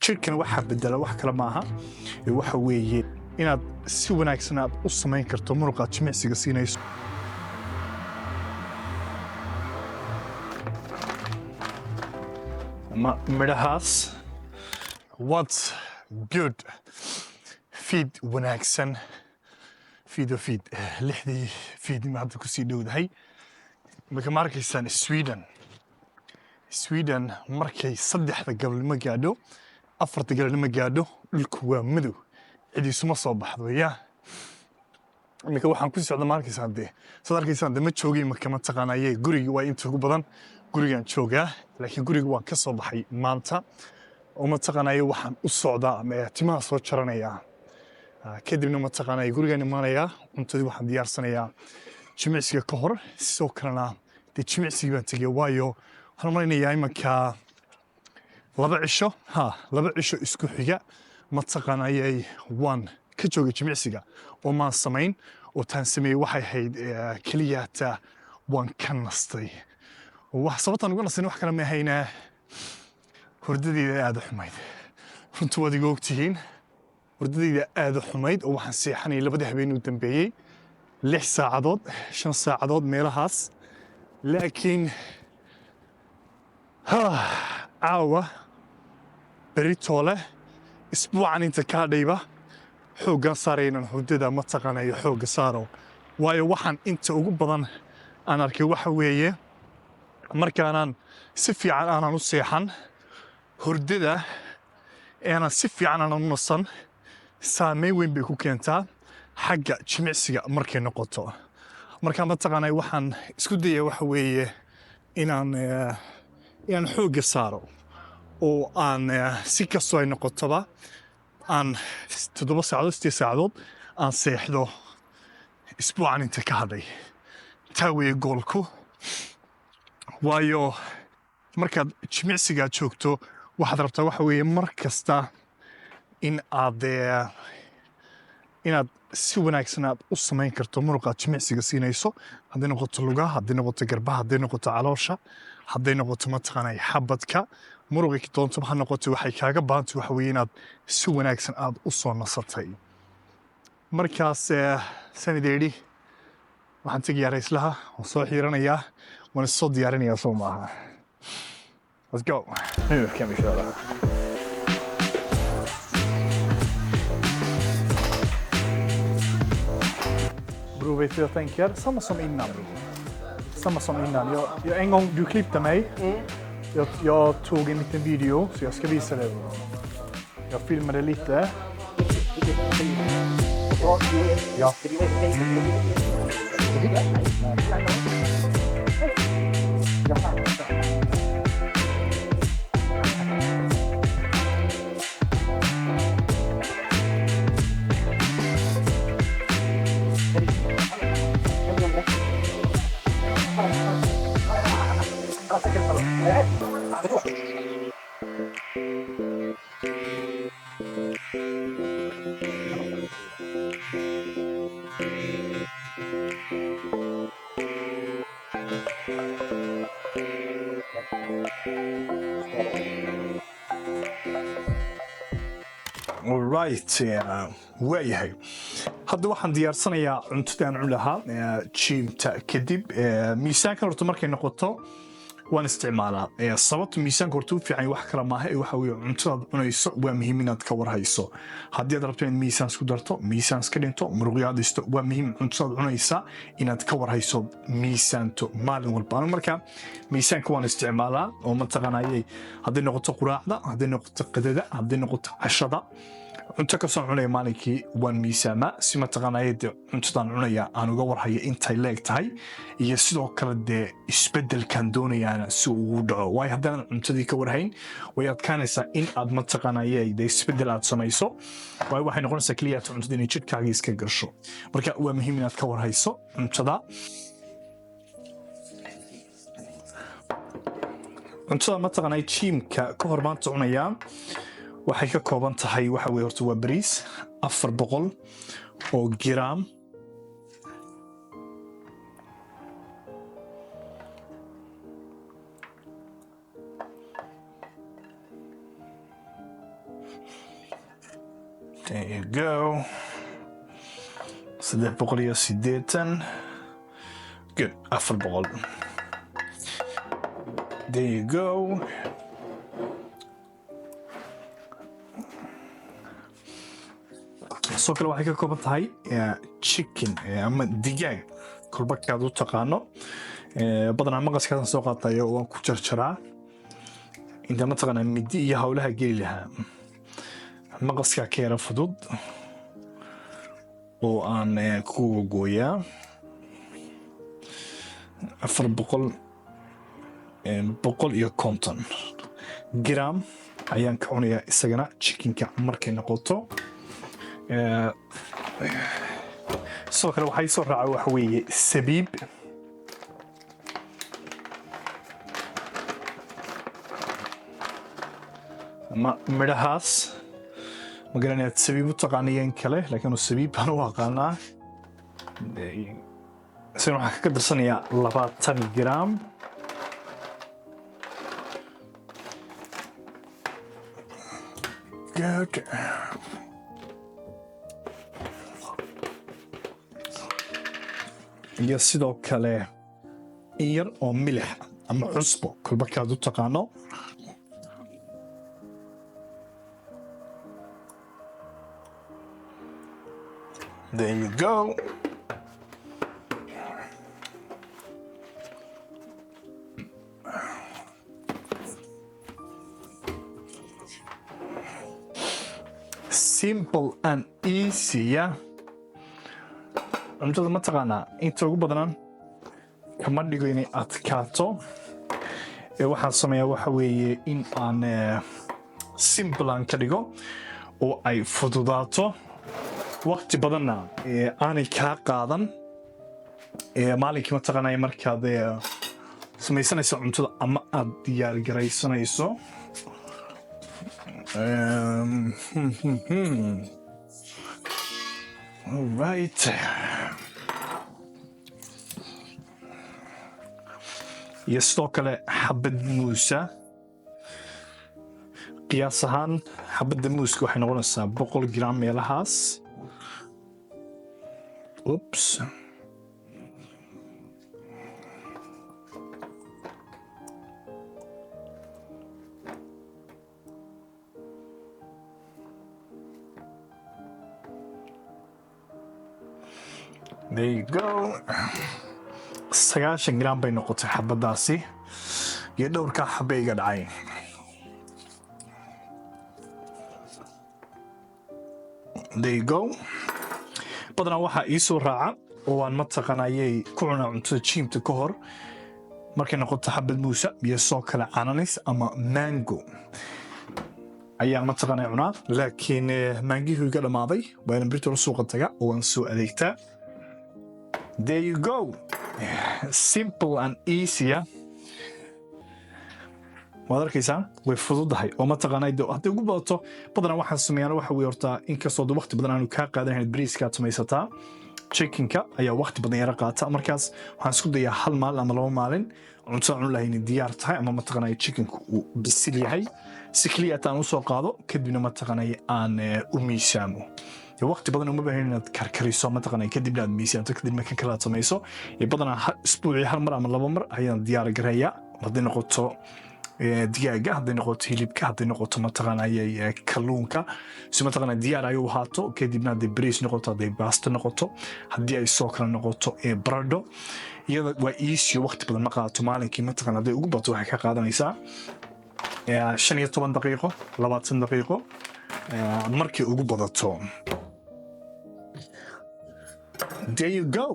jirkan waxa bedela wax kala maaha waxa weeye inaad si wanaagsan aad u samayn karto muruqa jimicsiga siinayso midhahaas what's good feed wanaagsan feed lixdii feed ma hadda ku sii dhowdahay marka ma arkaysaan Sweden markay saddexda gabalnimo gaadho afarta gabalnimo gaadho dhulku waa madow cidiisuma soo baxdo yaa marka waxaan ku socda ma arkaysaan de ma joogay marka ma taqaanayay guriga waa inta ugu badan gurigan joogaa laakiin guriga waan ka soo baxay maanta oo ma taqaanayay waxaan u socdaa ama timaha soo jaranayaa kadibna ma taqaanayay gurigan imaanayaa cuntadii waxaan diyaarsanayaa jimicsiga ka hor sidoo kalena dee jimicsiga baan tegay waayo waxaan malaynayaa imanka laba cisho isku xiga ma taqaanayay waan ka joogay jimicsiga oo maan samayn oo taan sameeyey waxay ahayd keliyaata waan ka nastay sababtaan uga nastay wax kale ma ahayna hurdadeyda aad u xumayd runtii waad iga ogtihiin hurdadeyda aad u xumayd oo waxaan seexanayay labadii habeen u dambeeyey 6 saacadood 5 saacadood meelahaas laakiin caawa beritoole isbuucan inta kaa dhayba xooggan saaraynan hurdada ma taqaanayo xoogga saaro waayo waxaan inta ugu badan aan arkay waxa weeye markaanaan si fiican aanan u seexan hurdada aanan si fiican aanan u nasan saameyn weyn bay ku keentaa xagga jimicsiga markay noqoto marka ma taqaanay waxaan isku dayay waxa weeye inaan xoogga saaro oo aan si kastoo ay noqotoba aan 7 saacadood 8 saacadood aan seexdo isbuucan inta ka hadhay taa weeye goolku waayo markaad jimicsiga joogto waxaad rabtaa waxa weeye mar kasta inaad si wanaagsan aad u samayn karto muruqa jimicsiga siinayso hadday noqoto lugaha hadday noqoto garbaha hadday noqoto caloosha hadday noqoto mataqaanay xabadka muruqi doonto ha noqoto waxay kaaga baahantay waxa weeye inaad si wanaagsan aad u soo nasatay markaas sanadeedii waxaan tegayaa raislaha oo soo xiiranayaa waan soo diyaarinayaa soo maaha let's go nu kan vi köra Bro, vet du jag tänker? Samma som innan, bro. Samma som innan. En gång du klippte mig. Jag tog en liten video, så jag ska visa dig. Jag filmade lite. Ja. Alright, waayahay hadda waxaan diyaarsanayaa cuntadaan cun lahaa jiimta kadib miisaankan horta markay noqoto waan isticmaalaa sababta miisaanka horta u fiican wax kala maaha waxa weeye cuntadaad cunayso waa muhiim inaad ka warhayso haddii aad rabto inaad miisaan isku darto miisaan iska dhinto muruqyaad dhisto waa muhiim cuntadaad cunaysa inaad ka warhayso miisaanto maalin walba marka miisaanka waan isticmaalaa oo mataqaanayay hadday noqoto quraacda hadday noqoto qadada hadday noqoto cashada cunto ka soo cunaya maalinkii waan miisaamaa si mataqaanayay cuntadan cunaya aan uga warhayo intay leeg tahay iyo sidoo kale dee isbeddelkan doonayaan si uu dhaco waayo haddaan cuntadii ka warhayn way adkaanaysaa in aad mataqaanayay dee isbeddel aad samayso waayo waxay noqonaysaa keliya cuntada inay jidhkaaga iska gasho marka waa muhiim inaad ka warhayso cuntada mataqaanay jiimka ka hor maanta cunayaa waxay ka kooban tahay waxa weeye horta waa bariis 400 oo gram There you go. Saddex boqol iyo siddeetan. Good. 400. There you go. soo kale waxay ka kooban tahay chicken ama digaag kolba kaad u taqaano badanaa maqaskaasan soo qaatayo waan ku jarjaraa inta mataqaanaa midi iyo hawlaha geli lahaa maqaskaa ka yara fudud oo aan ku gooyaa 450 gram ayaan ka cunayaa isagana chickenka markay noqoto soo kale waxay soo raacay waxa weeye sabiib ama midhahaas ma garanayaa sabiib u taqaanayeen kale laakiin sabiib baan u aqaanaa isagana waxaan ka darsanayaa 20 gram good iyo sidoo kale in yar oo milix ama cusbo kolba kaad u taqaano there you go simple and easy yeah cuntada ma taqaanaa inta ugu badanaan kama dhigo inay adkaato waxaan sameeyaa waxa weeye in aan simple aan ka dhigo oo ay fududaato waqti badanna aanay kaa qaadan maalinkii ma taqaanaa markaad samaysanayso cuntada ama aad diyaar garaysanayso all right iyo sidoo kale xabad muusa qiyaas ahaan xabadda muuska waxay noqonaysaa 100 gram meelahaas oops there you go 90 gram bay noqotay xabadaasi iyo dhowrka xabbe iga dhacay there you go badanaa waxaa ii soo raaca oo aan mataqaanayay ku cunaa cuntada jiimta ka hor markay noqoto xabad muusa iyo soo kale ananis ama mango ayaan mataqaanay cunaa laakiin maangihii iga dhamaaday waan birta suuqa taga oo waan soo adeegtaa there you go simple and easy waad arkaysaa way fududahay oo mataqaanay hadday ugu badato badanaa waxaan sameeyaan waxa weeye horta inkastoo waqti badan aanu kaa qaadanayn bariiska samaysataa chickenka ayaa waqti badan yara qaata markaas waxaan isku dayaa hal maalin ama 2 maalin cunto aan lahayn diyaar tahay ama mataqaanay chickenku uu bisil yahay si kaliya aan u soo qaado kadibna mataqaanay aan u miisaamo waqti badan uma baahan inaad karkariso mataqaanay kadibna aad miisaanto kadibna kan kala samayso badanaa isbuucii hal mar ama 2 mar ayaan diyaar gareeyaa hadday noqoto digaaga hadday noqoto hilibka hadday noqoto mataqaanay kalluunka si mataqaanay diyaar ay u haato kadibna hadday bariis noqoto hadday baasto noqoto haddii ay soo kala noqoto barado iyada waa easy waqti badan ma qaato maalinkii mataqaanay hadday ugu bato waxay ka qaadanaysaa 15 daqiiqo 20 daqiiqo markii ugu badato there you go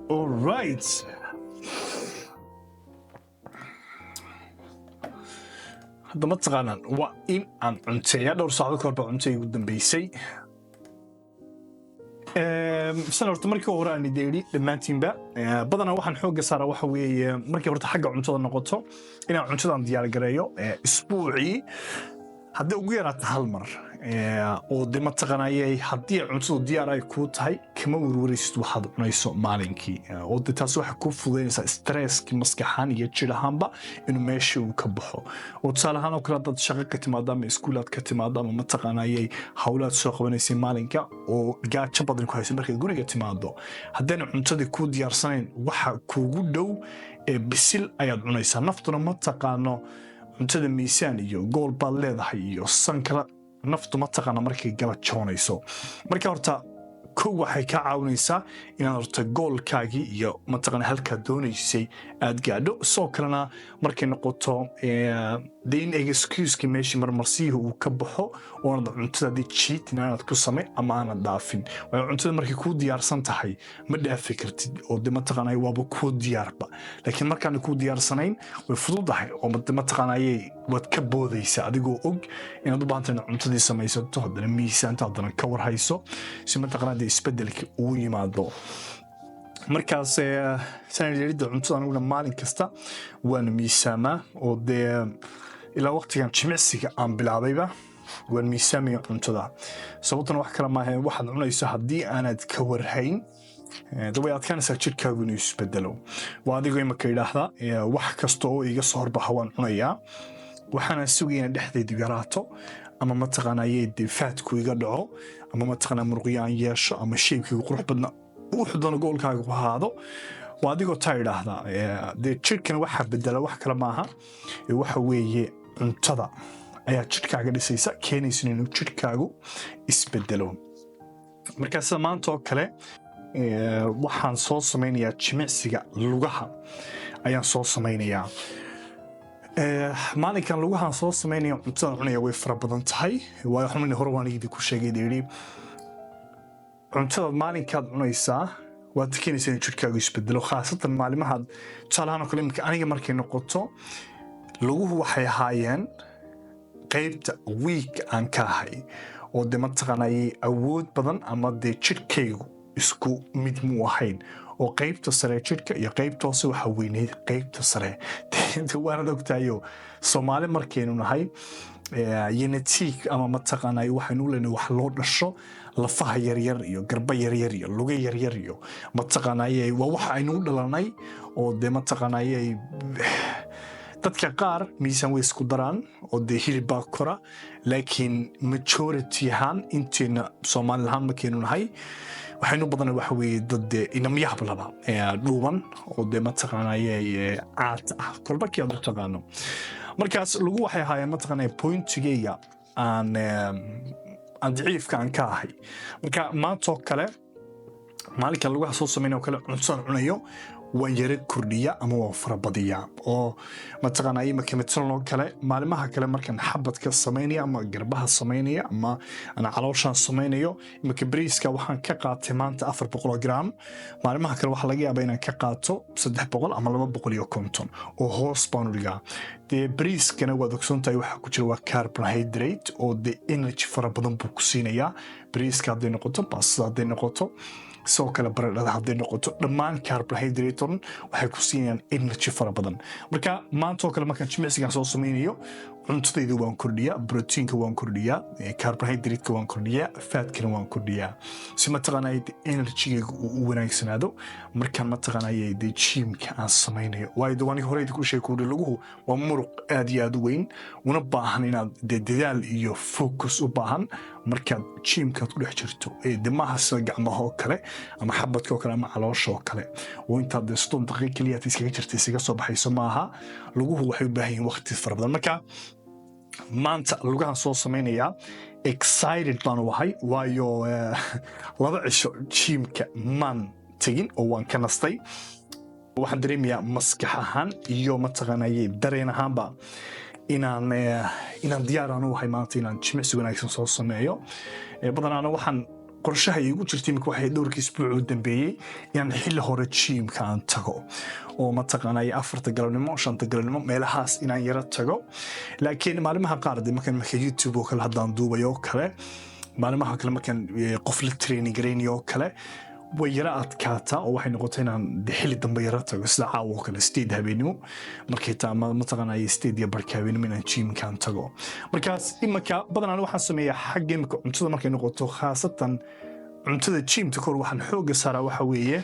all right hadda ma taqaanaan waa in aan cunteeya dhowr saacadood kahor baa cuntay ugu dambeysay sana horta markii hore aan ideeri dhammaantiinba badanaa waxaan xoogga saaraa waxa weeye markii horta xagga cuntada noqoto inaan cuntadan diyaar gareeyo isbuucii haddii ugu yaraato hal mar oo de mataqaanayay haddii cuntadu diyaar ay kuu tahay kama warwaraysid waxaad cunayso maalinkii oo de taas waxay kuu fududaynaysaa stresski maskaxaan iyo jir ahaanba inuu meesha uu ka baxo oo tusaale ahaan oo kale dad shaqo ka timaado ama iskuulaad ka timaado ama mataqaanayay hawlaad soo qabanaysay maalinka oo gaajo badan ku haysa markaad guriga timaado haddayna cuntadii kuu diyaarsanayn waxa kuugu dhow ee bisil ayaad cunaysaa naftuna mataqaano cuntada miisaan iyo gool baad leedahay iyo san kala naftu mataqaana markay gala joonayso marka horta kow waxay ka caawinaysaa inaad horta goolkaagii iyo mataqaana halkaad doonaysay aad gaadho soo kalena markay noqoto dee in excuse-kii meeshii marmarsiyihi uu ka baxo oonad cuntadaadii jiitin aanaad ku samay ama aanad dhaafin waayo cuntada markay kuu diyaarsan tahay ma dhaafi kartid oo de mataqaanay waaba kuu diyaarba laakiin markaana kuu diyaarsanayn way fududahay oo de mataqaanayay waad ka boodaysaa adigoo og inaad u baahantay inaad cuntadii samaysato haddana miisaanta haddana ka warhayso si mataqaana dee isbeddelka uu yimaado markaas sanadyeelidda cuntada aniguna maalin kasta waana miisaamaa oo dee ilaa waqtigan jimicsiga aan bilaabayba waan miisaamaya cuntada sababtuna wax kale maaha waxaad cunayso haddii aanad ka warhayn way adkaanaysaa jirkaagu inuu isbedelo waa adigoo imaka idhaahda wax kasta oo iga soo horbaxa waan cunayaa waxaana sugaya ina dhexdeedu yaraato ama mataqaanayay dee faadku iga dhaco ama mataqaana muruqyaan yeesho ama shaybkaygu qurux badna wuxuu doono goolkaaga ku ahaado waa adigoo taa idhaahda dee jirkana waxaa bedela wax kale maaha waxa weeye cuntada ayaa jirkaaga dhisaysa keenaysa inuu jirkaagu isbedelo markaa sida maanta oo kale waxaan soo samaynayaa jimicsiga lugaha ayaan soo samaynayaa maalinkan lugahaan soo samaynaya cuntadan cunaya way fara badan tahay waayo xumani hore waan idin ku sheegay yidhi cuntada maalinkaad cunaysaa waad keenaysaa in jirkaagu isbedelo khaasatan maalimahaad tusaalahaan oo kale imika aniga markay noqoto luguhu waxay ahaayeen qaybta wiig aan ka ahay oo de mataqaanayay awood badan ama dee jirkaygu isku mid muu ahayn oo qaybta sare jirka iyo qaybta hoose waxaa weyneyd qaybta sare waanad ogtahayo soomaali markaynu nahay genetic ama mataqaanay waxaynu leenahay wax loo dhasho lafaha yaryar iyo garba yaryar iyo luga yaryar iyo mataqaanay waa waxa aynu u dhalanay oo de mataqaanay dadka qaar miisaan way isku daraan oo dee hilibaa kora laakiin majority ahaan inteena soomaali ahaan markaynu nahay waxaynu badanay waxa weeye dad inamyahab laba dhuuban oo dee mataqaanayay caad ah kolbarkii aad u taqaano markaas lagu waxay ahaayeen mataqaanay pointigayga aan daciifka aan ka ahay marka maantoo kale maalinkan lagu soo samaynayo kale cuntaan cunayo waan yara kordhiya ama waan farabadiyaa oo mataqaanay marka midsanoo kale maalimaha kale markaan xabadka samaynaya ama garbaha samaynaya ama ana calooshaan samaynayo marka bariiska waxaan ka qaatay maanta 400 gram maalimaha kale waxa laga yaabaa inaan ka qaato 300 ama 250 oo hoos baan u dhigaa dee bariiskana waad ogsoontahay waxa ku jira waa carbohydrate oo de energy fara badan buu ku siinayaa bariiska hadday noqoto pasta hadday noqoto soo kala baradhada hadday noqoto dhammaan carbohydrate waxay ku siinayaan energy fara badan marka maanta oo kale markaan jimicsigan soo samaynayo cuntadayda waan kordhiyaa proteinka waan kordhiyaa carbohydrate waan kordhiyaa fatkana waan kordhiyaa si mataqaanay energy-ga uu wanaagsanaado markaan mataqaanay gymka aan samaynayo waayo dawani hore ku sheeko lagu waa muruq aad iyo aad u weyn una baahan inaad dadaal iyo focus u baahan markaad gymka ku dhex jirto dimaha sida gacmaha oo kale ama xabadka oo kale ama caloosha oo kale oo intaad 60 daqiiqo kaliya iskaga jirtay isaga soo baxayso maaha laguhu waxay u baahan yihiin waqti fara badan marka maanta lugahan soo samaynayaa excited baan wahay waayo laba cisho gymka maan tegin oo waan ka nastay waxaan dareemayaa maskax ahaan iyo mataqaanay dareen ahaanba inaan diyaar aan u ahay maanta inaan jimicsi wanaagsan soo sameeyo badanaana waxaan qorshaha igu jirtay imika waxay dhowrkii isbuuc u dambeeyey inaan xilli hore gymka aan tago oo mataqaanay 4 galabnimo 5 galabnimo meelahaas inaan yara tago laakiin maalimaha qaar markaan YouTube oo kale haddaan duubayo kale maalimaha kale markaan qof la training gareynayo kale way yara adkaataa oo waxay noqotay inaan xilli dambe yara tago sida caawa oo kale 8 habeenimo markay taa ma taqaanay 8 iyo barka habeenimo inaan gymkaan tago markaas imaka badanaan waxaan sameeyaa xagga imika cuntada markay noqoto khaasatan cuntada gymta kor waxaan xooga saaraa waxa weeye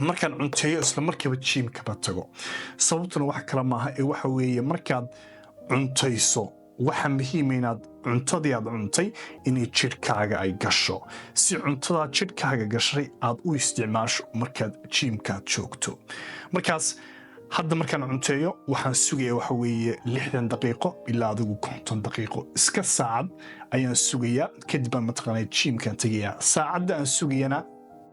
markaan cunteeyo isla markiiba gymka ba tago sababtuna wax kala maaha ee waxa weeye markaad cuntayso waxa muhiim ah inaad cuntadii aad cuntay inay jidhkaaga ay gasho si cuntada jidhkaaga gashay aad u isticmaasho markaad gymka joogto markaas hadda markaan cunteeyo waxaan sugayaa waxa weeye 60 daqiiqo ilaa adigu 50 daqiiqo iska saacad ayaan sugayaa kadib aan mataqaanay gymkan tagayaa saacadda aan sugayana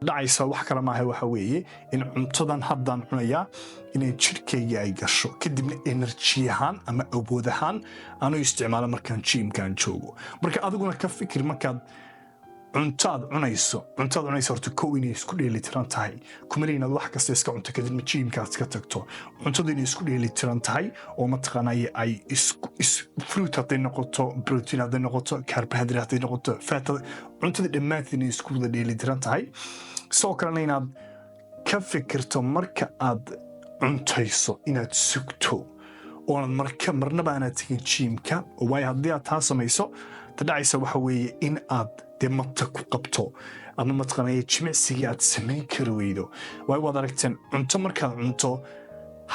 dhacaysa wax kala maaha waxa weeye in cuntadan haddaan cunayaa inay jidhkayga ay gasho kadibna energy ahaan ama awood ahaan aanu isticmaalo markaan gymkan joogo marka adiguna ka fikir markaad cuntaad cunayso horta kow inay isku dheelitiran tahay kuma leeyahay inaad wax kasta iska cunto kadibna gymkaad iska tagto cuntadu inay isku dheelitiran tahay oo mataqaanay ay fruit hadday noqoto protein hadday noqoto carbohydrate hadday noqoto fat cuntada dhammaanteed inay isku wada dheelitiran tahay sidoo kalena inaad ka fikirto marka aad cuntayso inaad sugto oonad marnaba aanaad tegin gymka waayo haddii aad taa samayso tadhacaysa waxa weeye in aad mata ku qabto ama mataqaanay jimicsigii aad samayn kari weydo waayo waad aragteen cunto markaad cunto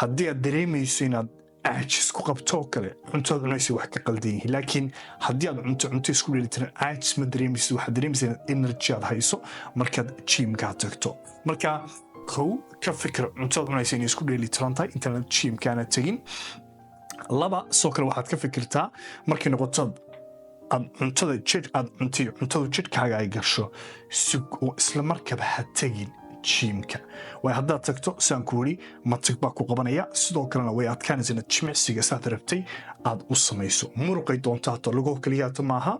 haddii aad dareemayso inaad caajis ku qabto kale cuntaad cunaysa wax ka qaldan yihiin laakiin haddii aad cunto isku dheelitiran caajis ma dareemaysid waxaad dareemaysa inaad energy aad hayso markaad gymkaa tagto marka kow ka fikir cuntaad cunaysa inay isku dheelitiran tahay intaanad gymkaana tegin laba soo kale waxaad ka fikirtaa markay noqoto cuntada cuntadu jidhkaaga ay gasho sug oo isla markaba ha tegin gymka way haddaad tagto saan ku wari matag baa ku qabanaya sidoo kalena way adkaanaysa inaad jimicsiga saad rabtay aad u samayso muruqay doontaa to lagu kaliyaata maaha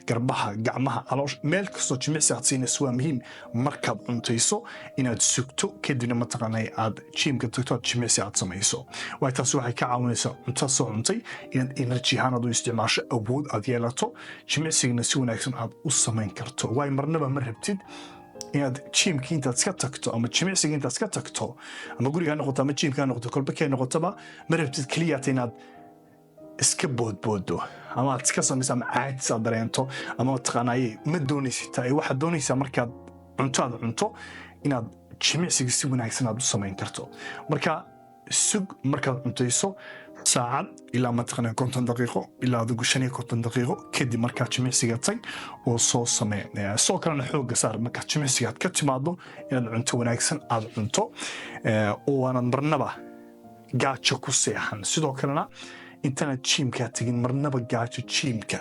garbaha gacmaha caloosh meel kastoo jimicsi aad siinayso waa muhiim markaad cuntayso inaad sugto kadibna mataqaanay aad gymka tagto aad jimicsi aad samayso way taas waxay ka caawinaysaa cuntada soo cuntay inaad energy ahaan aad u isticmaasho awood aad yeelato jimicsigana si wanaagsan aad u samayn karto way marnaba ma rabtid inaad gymka intaad iska tagto ama jimicsiga intaad iska tagto ama guriga noqoto ama gymka noqoto kolba kee noqotaba ma rabtid kaliyaata inaad iska boodboodo ama aad iska samayso ama caajis aad dareento ama mataqaanay ma doonaysid waxaad doonaysaa markaad cunto inaad jimicsiga si wanaagsan aad u samayn karto marka sug markaad cuntayso saacad ilaa mataqaanay 50 daqiiqo ilaa adigu 50 daqiiqo kadib markaad jimicsiga tag oo soo samee soo kalena xooga saar markaad jimicsiga ka timaado inaad cunto wanaagsan aad cunto oo aanad marnaba gaajo ku seexan sidoo kalena intaanad gymka tagin marnaba gaajo gymka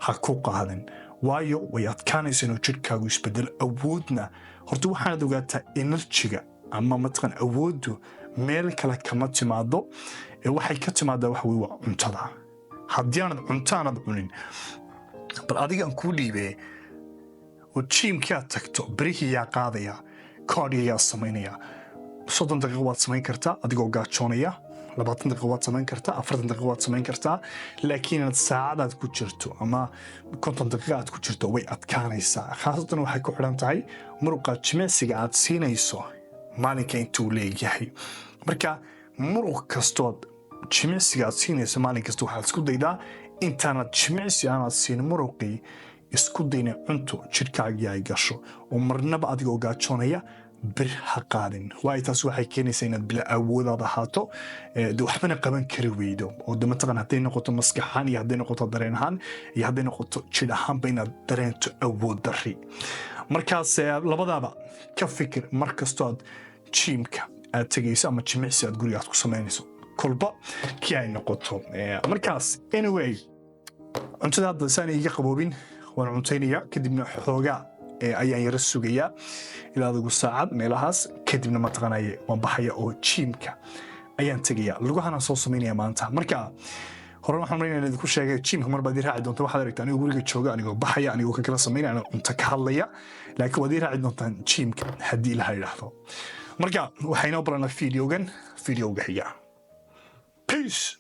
ha ku qaadan waayo way adkaanaysa inuu jidhkaagu isbedelo awoodna horta waxaanad ogaataa enerjiga ama mataqaan awooddu meel kale kama timaado waxay ka timaadaa waxa weeye waa cuntada haddii aanad cuntaanad cunin bal adigaan kuu dhiibee oo gymkaa tagto berihiyaa qaadaya koodhiyayaa samaynaya 30 daqiiqo waad samayn kartaa adigoo gaajoonaya 20 daqiiqo waad samayn kartaa 40 daqiiqo waad samayn kartaa laakiin aad saacadaad ku jirto ama 50 daqiiqo aad ku jirto way adkaanaysaa khaasatan waxay ku xidhan tahay muruqa jimicsiga aad siinayso maalinka intuu leeyahay marka muruq kastood jimicsiga aad siinayso maalin kasta waxaad isku daydaa intaanad jimicsi aanaad siin muruqii isku dayna cunto jidhkaagii ay gasho oo marnaba adigoo gaajoonaya bir ha qaadin waayo taas waxay keenaysaa inaad bila awoodaad ahaato waxbana qaban kari weydo oo mataqaan hadday noqoto maskaxaan iyo hadday noqoto dareen ahaan iyo hadday noqoto jidh ahaanba inaad dareento awood darri markaas labadaaba ka fikir mar kastoo aad gymka aad tegayso ama jimicsi aad guriga aad ku samaynayso kolba kii ay noqoto markaas anyway cuntada hadda saan iga qaboobin waan cuntaynaya kadibna xoogaa ayaan yara sugayaa ilaa adigu saacad meelahaas kadibna mataqaanay waan baxaya oo gymka ayaan tegaya lugahana soo samaynaya maanta marka hore waxaan reenayaa idinku sheegay gymka mar baad i raaci doontaa waxaad aragtaa anigoo guriga jooga anigoo baxaya anigoo ka kala samaynaya anigoo cunto ka hadlaya laakiin waad i raaci doontaan gymka haddii la yidhaahdo marka waxaynoo baranaa videoga xiga peace